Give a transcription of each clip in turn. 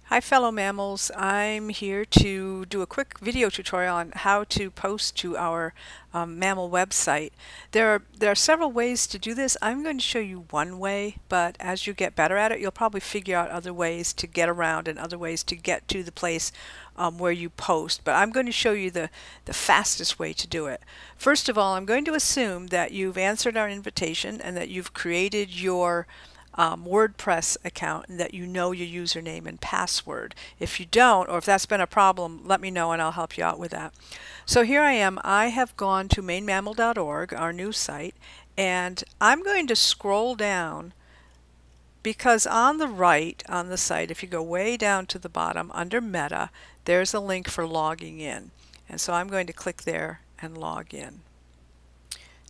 Hi fellow mammals, I'm here to do a quick video tutorial on how to post to our mammal website. There are several ways to do this. I'm going to show you one way, but as you get better at it, you'll probably figure out other ways to get around and other ways to get to the place where you post. But I'm going to show you the fastest way to do it. First of all, I'm going to assume that you've answered our invitation and that you've created your WordPress account and that you know your username and password. If you don't, or if that's been a problem, let me know and I'll help you out with that. So here I am. I have gone to mainmamle.org, our new site, and I'm going to scroll down because on the right on the site, if you go way down to the bottom under Meta, there's a link for logging in. And so I'm going to click there and log in.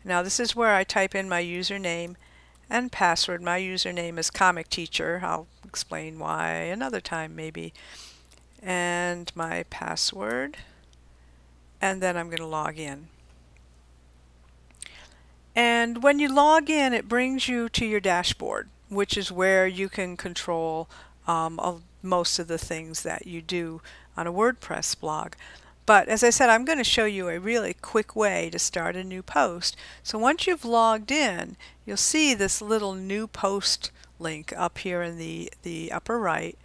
Now this is where I type in my username and password. My username is Comic Teacher. I'll explain why another time maybe. And my password. And then I'm going to log in. And when you log in, it brings you to your dashboard, which is where you can control most of the things that you do on a WordPress blog. But as I said, I'm going to show you a really quick way to start a new post. So once you've logged in, you'll see this little new post link up here in the upper right,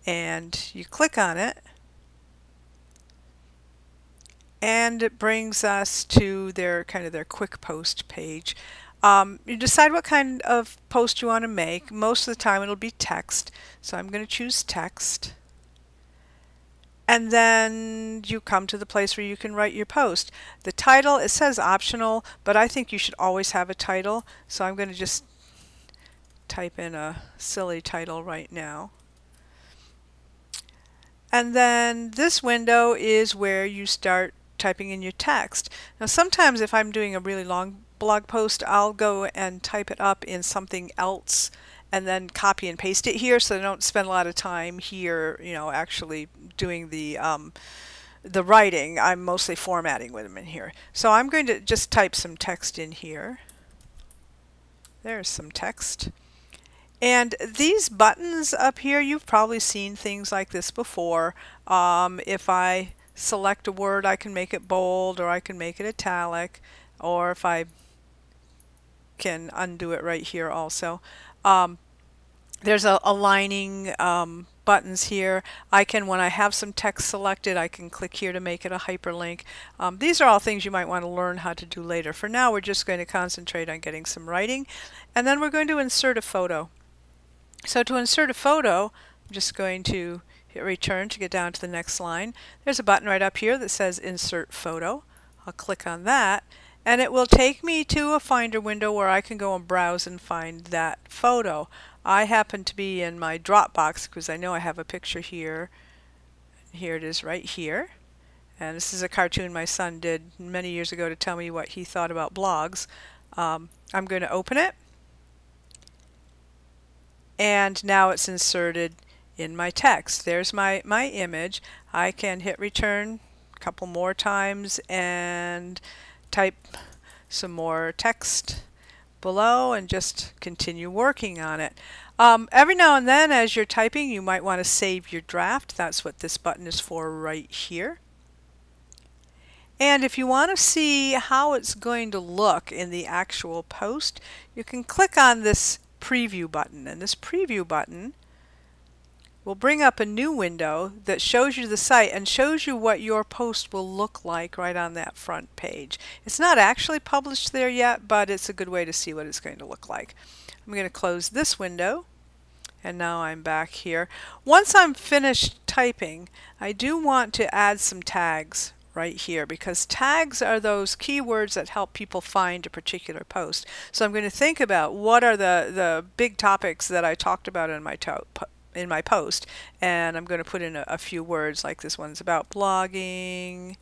and you click on it and it brings us to their quick post page. You decide what kind of post you want to make. Most of the time it'll be text, so I'm going to choose text. And then you come to the place where you can write your post. The title, it says optional, but I think you should always have a title. So I'm going to just type in a silly title right now. And then this window is where you start typing in your text. Now sometimes if I'm doing a really long blog post, I'll go and type it up in something else and then copy and paste it here, so I don't spend a lot of time here, actually doing the writing. I'm mostly formatting with them in here. So I'm going to just type some text in here. There's some text. And these buttons up here, you've probably seen things like this before. If I select a word, I can make it bold, or I can make it italic, or if I can undo it right here also. There's aligning buttons here. When I have some text selected, I can click here to make it a hyperlink. These are all things you might want to learn how to do later. For now, we're just going to concentrate on getting some writing, and then we're going to insert a photo. So to insert a photo, I'm just going to hit return to get down to the next line. There's a button right up here that says Insert Photo. I'll click on that, and it will take me to a Finder window where I can go and browse and find that photo. I happen to be in my Dropbox because I know I have a picture here. Here it is right here. And this is a cartoon my son did many years ago to tell me what he thought about blogs. I'm going to open it. And now it's inserted in my text. There's my image. I can hit return a couple more times and type some more text below and just continue working on it. Every now and then as you're typing, you might want to save your draft. That's what this button is for right here. And if you want to see how it's going to look in the actual post, you can click on this preview button, and this preview button will bring up a new window that shows you the site and shows you what your post will look like right on that front page. It's not actually published there yet, but it's a good way to see what it's going to look like. I'm going to close this window, and now I'm back here. Once I'm finished typing, I do want to add some tags right here, because tags are those keywords that help people find a particular post. So I'm going to think about what are the big topics that I talked about in my post, and I'm going to put in a few words, like this one's about blogging,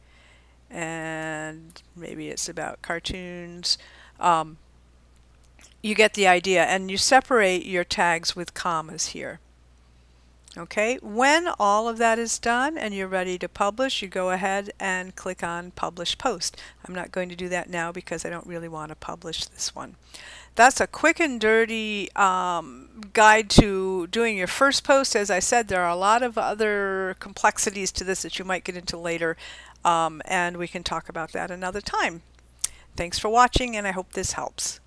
and maybe it's about cartoons. You get the idea, and you separate your tags with commas here. Okay, when all of that is done and you're ready to publish, you go ahead and click on Publish Post. I'm not going to do that now because I don't really want to publish this one. That's a quick and dirty guide to doing your first post. As I said, there are a lot of other complexities to this that you might get into later, and we can talk about that another time. Thanks for watching, and I hope this helps.